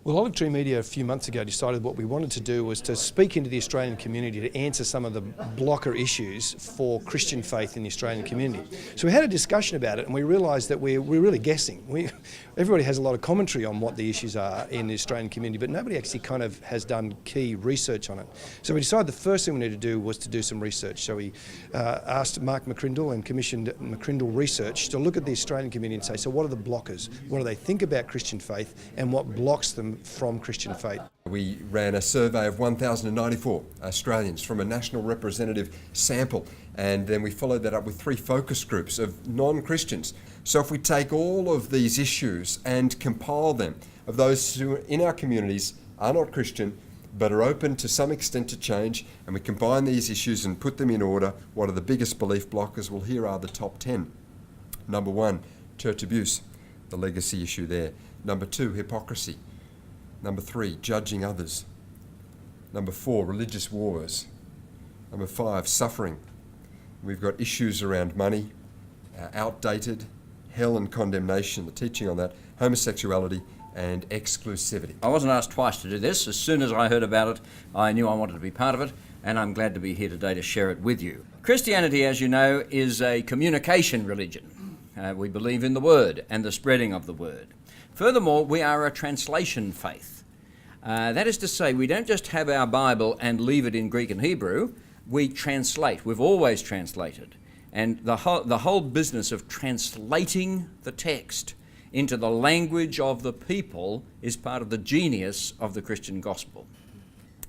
Well, Olive Tree Media a few months ago decided what we wanted to do was to speak into the Australian community to answer some of the blocker issues for Christian faith in the Australian community. So we had a discussion about it and we realised that we're really guessing. Everybody has a lot of commentary on what the issues are in the Australian community, but nobody actually kind of has done key research on it. So we decided the first thing we needed to do was to do some research. So we asked Mark McCrindle and commissioned McCrindle Research to look at the Australian community and say, so what are the blockers? What do they think about Christian faith and what blocks them from Christian faith? We ran a survey of 1,094 Australians from a national representative sample, and then we followed that up with 3 focus groups of non-Christians. So if we take all of these issues and compile them of those who in our communities are not Christian but are open to some extent to change, and we combine these issues and put them in order, what are the biggest belief blockers? Well, here are the top 10. Number 1, church abuse, the legacy issue there. Number 2, hypocrisy. Number 3, judging others. Number 4, religious wars. Number 5, suffering. We've got issues around money, outdated, hell and condemnation, the teaching on that, homosexuality and exclusivity. I wasn't asked twice to do this. As soon as I heard about it, I knew I wanted to be part of it, and I'm glad to be here today to share it with you. Christianity, as you know, is a communication religion. We believe in the Word and the spreading of the Word. Furthermore, we are a translation faith. That is to say, we don't just have our Bible and leave it in Greek and Hebrew. We translate. We've always translated. And the whole business of translating the text into the language of the people is part of the genius of the Christian gospel.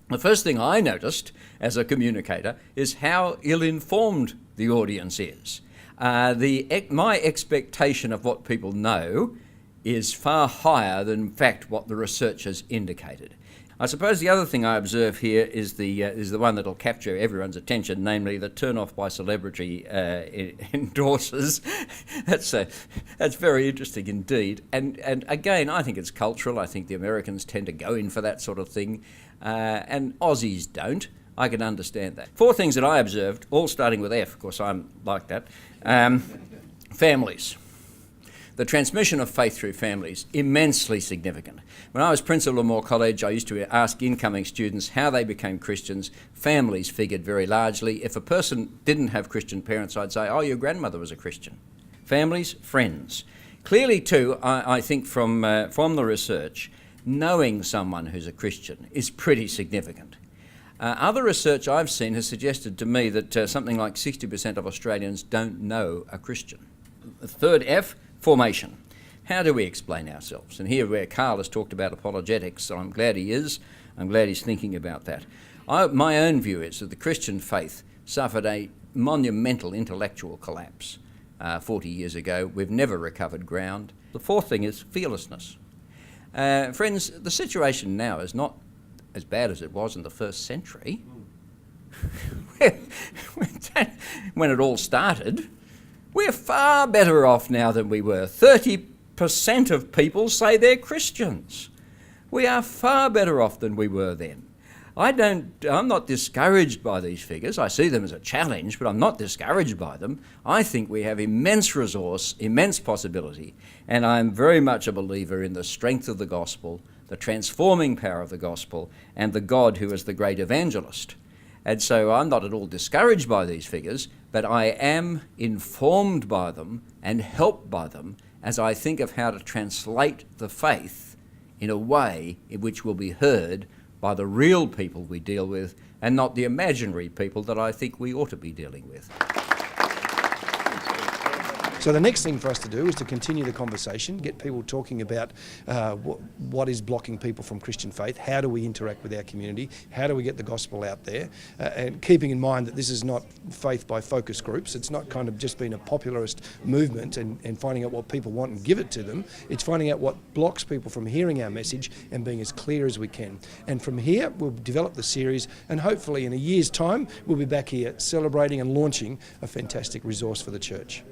The first thing I noticed as a communicator is how ill-informed the audience is. My expectation of what people know is far higher than, in fact, what the research has indicated. I suppose the other thing I observe here is the one that will capture everyone's attention, namely the turn-off by celebrity endorsers. That's very interesting indeed. And again, I think it's cultural. I think the Americans tend to go in for that sort of thing, and Aussies don't. I can understand that. 4 things that I observed, all starting with F, of course I'm like that. Families. The transmission of faith through families, immensely significant. When I was principal of Moore College, I used to ask incoming students how they became Christians. Families figured very largely. If a person didn't have Christian parents, I'd say, oh, your grandmother was a Christian. Families, friends. Clearly, too, I think from the research, knowing someone who's a Christian is pretty significant. Other research I've seen has suggested to me that something like 60% of Australians don't know a Christian. The third F, formation. How do we explain ourselves? And here where Carl has talked about apologetics, so I'm glad he is. I'm glad he's thinking about that. My own view is that the Christian faith suffered a monumental intellectual collapse 40 years ago. We've never recovered ground. The fourth thing is fearlessness. Friends, the situation now is not as bad as it was in the first century. When it all started, we're far better off now than we were. 30% of people say they're Christians. We are far better off than we were then. I'm not discouraged by these figures. I see them as a challenge, but I'm not discouraged by them. I think we have immense resource, immense possibility, and I'm very much a believer in the strength of the gospel, the transforming power of the gospel, and the God who is the great evangelist. And so I'm not at all discouraged by these figures, but I am informed by them and helped by them as I think of how to translate the faith in a way in which will be heard by the real people we deal with and not the imaginary people that I think we ought to be dealing with. So the next thing for us to do is to continue the conversation, get people talking about what is blocking people from Christian faith, how do we interact with our community, how do we get the gospel out there, and keeping in mind that this is not faith by focus groups, it's not kind of just been a popularist movement and finding out what people want and give it to them, it's finding out what blocks people from hearing our message and being as clear as we can. And from here we'll develop the series and hopefully in a year's time we'll be back here celebrating and launching a fantastic resource for the church.